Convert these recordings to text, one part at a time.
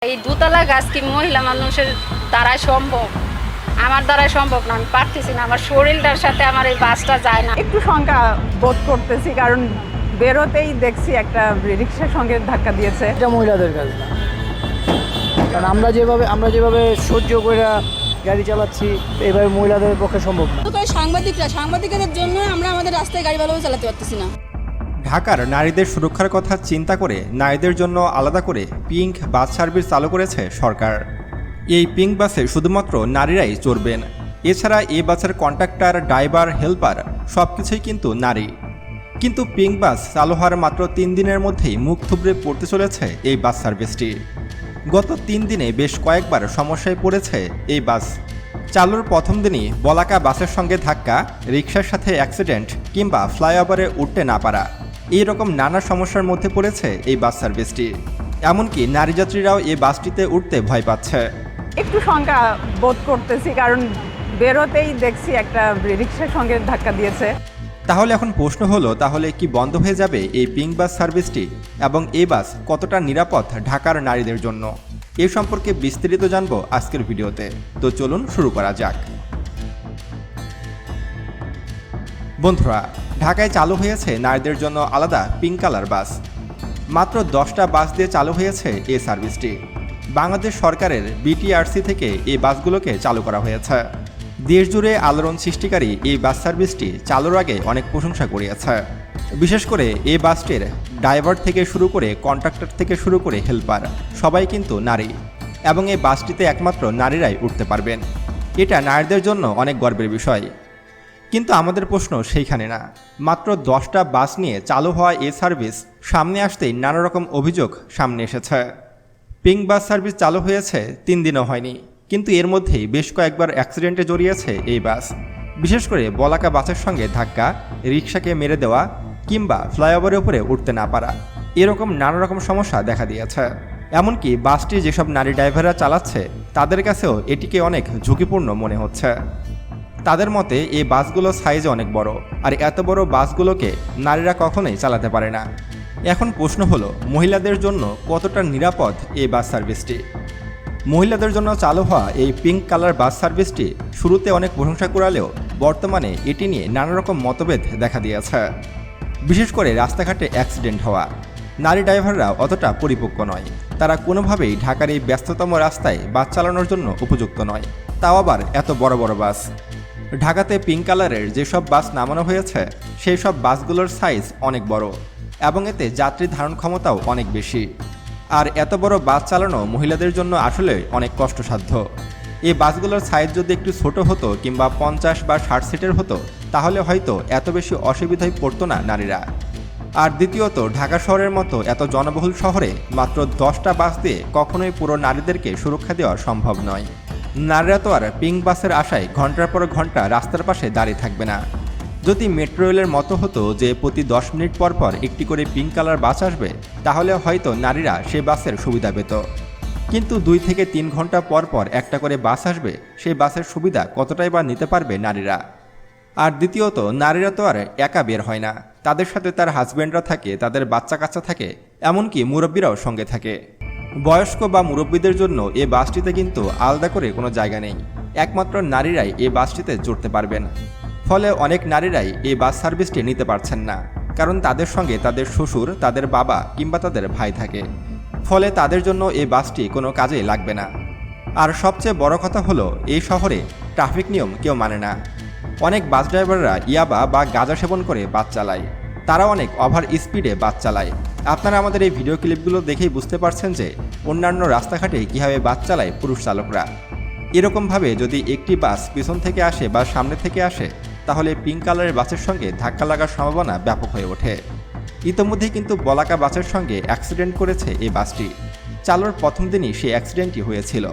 এই দোতলা গাছ কি মহিলা মানুষের দ্বারাই সম্ভব? আমার দ্বারাই সম্ভব না, আমি পারতেছি না, আমার শরীরটার সাথে আমার এই বাসটা যায় না। একটু শঙ্কা বোধ করতেছি, কারণ বেরোতেই দেখছি একটা রিক্সার সঙ্গে ধাক্কা দিয়েছে। এটা মহিলাদের কাজ না, কারণ আমরা যেভাবে সহ্য করে গাড়ি চালাচ্ছি, এভাবে মহিলাদের পক্ষে সম্ভব না। তো সাংবাদিকদের জন্য আমরা আমাদের রাস্তায় গাড়ি ভালোভাবে চালাতে পারতেছি না। ঢাকার নারীদের সুরক্ষার কথা চিন্তা করে নারীদের জন্য আলাদা করে পিঙ্ক বাস সার্ভিস চালু করেছে সরকার। এই পিঙ্ক বাসে শুধুমাত্র নারীরাই চড়বেন। এছাড়া এই বাসের কন্ডাক্টর, ড্রাইভার, হেল্পার সবকিছুই কিন্তু নারী। কিন্তু পিঙ্ক বাস চালু হওয়ার মাত্র 3 দিনের মধ্যেই মুখ থুবড়ে পড়তে চলেছে এই বাস সার্ভিসটি। গত 3 দিনে বেশ কয়েকবার সমস্যায় পড়েছে এই বাস। চালুর প্রথম দিনই বলাকা বাসের সঙ্গে ধাক্কা, রিকশার সাথে অ্যাক্সিডেন্ট কিংবা ফ্লাইওভারে উঠতে না পারা, এই রকম নানা সমস্যার মধ্যে পড়েছে এই বাস সার্ভিসটি। এমনকি নারী যাত্রীরাও এই বাসটিতে উঠতে ভয় পাচ্ছে। একটু শঙ্কা বোধ করতেছি, কারণ বেরোতেই দেখছি একটা রিক্সার সঙ্গে ধাক্কা দিয়েছে। তাহলে এখন প্রশ্ন হলো, তাহলে কি বন্ধ হয়ে যাবে এই পিঙ্ক বাস সার্ভিসটি? এবং এই বাস কতটা নিরাপদ ঢাকার নারীদের জন্য? এ সম্পর্কে বিস্তারিত জানবো আজকের ভিডিওতে। তো চলুন শুরু করা যাক। বন্ধুরা, ঢাকায় চালু হয়েছে নারীদের জন্য আলাদা পিঙ্ক কালার বাস। মাত্র 10টা বাস দিয়ে চালু হয়েছে এই সার্ভিসটি। বাংলাদেশ সরকারের বিটিআরসি থেকে এই বাসগুলোকে চালু করা হয়েছে। দেশজুড়ে আলোড়ন সৃষ্টিকারী এই বাস সার্ভিসটি চালুর আগে অনেক প্রশংসা কুড়িয়েছে। বিশেষ করে এই বাসটির ড্রাইভার থেকে শুরু করে কন্ডাক্টর থেকে শুরু করে হেল্পার সবাই কিন্তু নারী, এবং এই বাসটিতে একমাত্র নারীরাই উঠতে পারবেন। এটা নারীদের জন্য অনেক গর্বের বিষয়। কিন্তু আমাদের প্রশ্ন সেইখানে না। মাত্র 10টা বাস নিয়ে চালু হওয়া এই সার্ভিস সামনে আসতেই নানা রকম অভিযোগ সামনে এসেছে। পিঙ্ক বাস সার্ভিস চালু হয়েছে 3 দিনও হয়নি, কিন্তু এর মধ্যেই বেশ কয়েকবার অ্যাক্সিডেন্টে জড়িয়েছে এই বাস। বিশেষ করে বলাকা বাসের সঙ্গে ধাক্কা, রিকশাকে মেরে দেওয়া কিংবা ফ্লাইওভারের উপরে উঠতে না পারা, এরকম নানা রকম সমস্যা দেখা দিয়েছে। এমনকি বাসটি যেসব নারী ড্রাইভাররা চালাচ্ছে তাদের কাছেও এটিকে অনেক ঝুঁকিপূর্ণ মনে হচ্ছে। তাদের মতে এই বাসগুলো সাইজে অনেক বড়, আর এত বড় বাসগুলোকে নারীরা কখনোই চালাতে পারে না। এখন প্রশ্ন হলো, মহিলাদের জন্য কতটা নিরাপদ এই বাস সার্ভিসটি? মহিলাদের জন্য চালু হওয়া এই পিঙ্ক কালার বাস সার্ভিসটি শুরুতে অনেক প্রশংসা কুড়ালেও বর্তমানে এটি নিয়ে নানা রকম মতভেদ দেখা দিয়েছে। বিশেষ করে রাস্তাঘাটে অ্যাক্সিডেন্ট হওয়া। নারী ড্রাইভাররা অতটা পরিপক্ক নয়, তারা কোনোভাবেই ঢাকার এই ব্যস্ততম রাস্তায় বাস চালানোর জন্য উপযুক্ত নয়, তাও আবার এত বড় বড় বাস। ঢাকাতে পিঙ্ক কালারের যেসব বাস নামানো হয়েছে সেই সব বাসগুলোর সাইজ অনেক বড়, এবং এতে যাত্রী ধারণ ক্ষমতাও অনেক বেশি। আর এত বড় বাস চালানো মহিলাদের জন্য আসলে অনেক কষ্টসাধ্য। এই বাসগুলোর সাইজ যদি একটু ছোট হতো কিংবা 50 বা 60 সিটের হতো, তাহলে হয়তো এত বেশি অসুবিধায় পড়তো না নারীরা। আর দ্বিতীয়ত, ঢাকা শহরের মতো এত জনবহুল শহরে মাত্র 10টা বাস দিয়ে কখনোই পুরো নারীদেরকে সুরক্ষা দেওয়া সম্ভব নয়। নারীরা তো আর পিঙ্ক বাসের আশায় ঘন্টার পর ঘন্টা রাস্তার পাশে দাঁড়িয়ে থাকবে না। যদি মেট্রো রেলের মতো হতো যে প্রতি 10 মিনিট পর পর একটি করে পিঙ্ক কালার বাস আসবে, তাহলে হয়তো নারীরা সে বাসের সুবিধা পেত। কিন্তু 2 থেকে 3 ঘন্টা পর পর একটা করে বাস আসবে, সেই বাসের সুবিধা কতটাই বা নিতে পারবে নারীরা? আর দ্বিতীয়ত, নারীরা তো আর একা বের হয় না, তাদের সাথে তার হাজব্যান্ডরা থাকে, তাদের বাচ্চা কাচ্চা থাকে, এমনকি মুরব্বীরাও সঙ্গে থাকে। বয়স্ক বা মুরব্বীদের জন্য এ বাসটিতে কিন্তু আলাদা করে কোনো জায়গা নেই, একমাত্র নারীরাই এ বাসটিতে চড়তে পারবেন। ফলে অনেক নারীরাই এই বাস সার্ভিসটি নিতে পারছেন না, কারণ তাদের সঙ্গে তাদের শ্বশুর, তাদের বাবা কিংবা তাদের ভাই থাকে। ফলে তাদের জন্য এই বাসটি কোনো কাজেই লাগবে না। আর সবচেয়ে বড় কথা হলো, এই শহরে ট্রাফিক নিয়ম কেউ মানে না। অনেক বাস ড্রাইভাররা ইয়াবা বা গাঁজা সেবন করে বাস চালায়, তারা অনেক ওভার স্পিডে বাস চালায়। আপনারা আমাদের এই ভিডিও ক্লিপগুলো দেখেই বুঝতে পারছেন যে অন্যান্য রাস্তাঘাটে কীভাবে বাস চালায় পুরুষ চালকরা। এরকমভাবে যদি একটি বাস পিছন থেকে আসে বা সামনে থেকে আসে, তাহলে পিঙ্ক কালারের বাসের সঙ্গে ধাক্কা লাগার সম্ভাবনা ব্যাপক হয়ে ওঠে। ইতোমধ্যেই কিন্তু বলাকা বাসের সঙ্গে অ্যাক্সিডেন্ট করেছে এই বাসটি। চালুর প্রথম দিনই সেই অ্যাক্সিডেন্টটি হয়েছিল।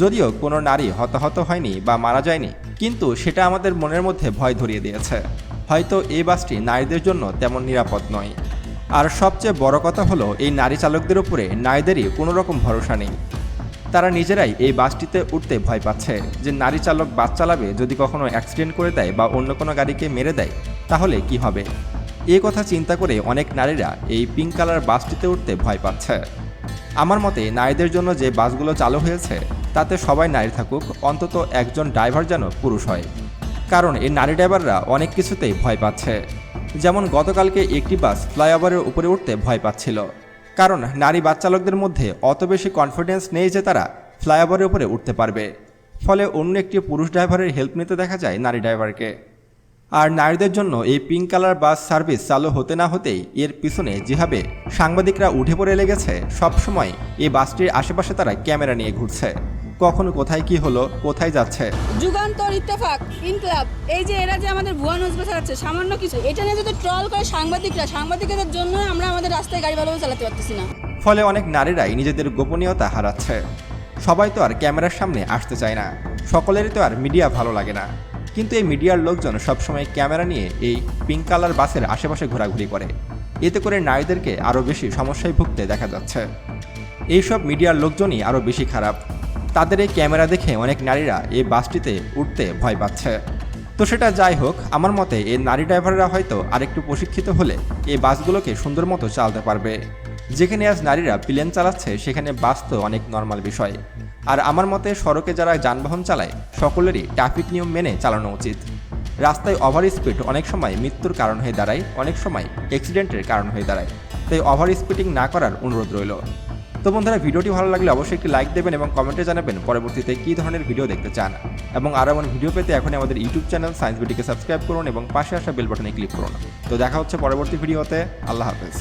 যদিও কোনো নারী হতাহত হয়নি বা মারা যায়নি, কিন্তু সেটা আমাদের মনের মধ্যে ভয় ধরিয়ে দিয়েছে, হয়তো এই বাসটি নারীদের জন্য তেমন নিরাপদ নয়। আর সবচেয়ে বড় কথা হলো, এই নারী চালকদের উপরে নারীদেরই কোনো রকম ভরসা নেই। তারা নিজেরাই এই বাসটিতে উঠতে ভয় পাচ্ছে যে নারী চালক বাস চালাবে, যদি কখনো অ্যাক্সিডেন্ট করে দেয় বা অন্য কোনো গাড়িকে মেরে দেয় তাহলে কি হবে? এই কথা চিন্তা করে অনেক নারীরা এই পিঙ্ক কালার বাসটিতে উঠতে ভয় পাচ্ছে। আমার মতে নারীদের জন্য যে বাসগুলো চালু হয়েছে তাতে সবাই নারী থাকুক, অন্তত একজন ড্রাইভার যেন পুরুষ হয়। কারণ এই নারী ড্রাইভাররা অনেক কিছুতেই ভয় পাচ্ছে। যেমন গতকালকে একটি বাস ফ্লাইওভারের উপরে উঠতে ভয় পাচ্ছিল, কারণ নারী বাস চালকদের মধ্যে অত বেশি কনফিডেন্স নেই যে তারা ফ্লাইওভারের উপরে উঠতে পারবে। ফলে অন্য একটি পুরুষ ড্রাইভারের হেল্প নিতে দেখা যায় নারী ড্রাইভারকে। আর নারীদের জন্য এই পিঙ্ক কালার বাস সার্ভিস চালু হতে না হতেই এর পিছনে যেভাবে সাংবাদিকরা উঠে পড়ে লেগেছে, সবসময় এই বাসটির আশেপাশে তারা ক্যামেরা নিয়ে ঘুরছে, কখন কোথায় কি হলো, কোথায় যাচ্ছে। যুগান্তর, ইত্তেফাক, ইনকলাব, এই যে এরা যে আমাদের ভুয়া নিউজ ছড়াচ্ছে সামান্য কিছু, এটা নিয়ে যদি ট্রল করে সাংবাদিকদের জন্য আমরা আমাদের রাস্তায় গাড়ি ভালোভাবে চালাতে পারতেছি না। ফলে অনেক নারীরাই নিজেদের গোপনীয়তা হারাচ্ছে। সবাই তো আর ক্যামেরার সামনে আসতে চায় না, সকলেরই তো আর মিডিয়া ভালো লাগে না। কিন্তু এই মিডিয়ার লোকজন সবসময় ক্যামেরা নিয়ে এই পিঙ্ক কালার বাসের আশেপাশে ঘোরাঘুরি করে, এতে করে নারীদেরকে আরও বেশি সমস্যায় ভুগতে দেখা যাচ্ছে। এইসব মিডিয়ার লোকজনই আরও বেশি খারাপ। তাদের এই ক্যামেরা দেখে অনেক নারীরা এই বাসটিতে উঠতে ভয় পাচ্ছে। তো সেটা যাই হোক, আমার মতে এই নারী ড্রাইভাররা হয়তো আরেকটু প্রশিক্ষিত হলে এই বাসগুলোকে সুন্দর মতো চালাতে পারবে। যেখানে আজ নারীরা প্লেন চালাচ্ছে সেখানে বাস তো অনেক নর্মাল বিষয়। আর আমার মতে সড়কে যারা যানবাহন চালায় সকলেরই ট্রাফিক নিয়ম মেনে চালানো উচিত। রাস্তায় ওভার স্পিড অনেক সময় মৃত্যুর কারণ হয়ে দাঁড়ায়, অনেক সময় অ্যাক্সিডেন্টের কারণ হয়ে দাঁড়ায়। তাই ওভার স্পিডিং না করার অনুরোধ রইল। তো বন্ধুরা, ভিডিওটি ভালো লাগলে অবশ্যই একটি লাইক দেবেন এবং কমেন্টে জানাবেন পরবর্তীতে কী ধরনের ভিডিও দেখতে চান। এবং আরও এমন ভিডিও পেতে এখনই আমাদের ইউটিউব চ্যানেল সায়েন্স বিডিকে সাবস্ক্রাইব করুন এবং পাশে আসা বেল বাটনে ক্লিক করুন। তো দেখা হচ্ছে পরবর্তী ভিডিওতে। আল্লাহ হাফেজ।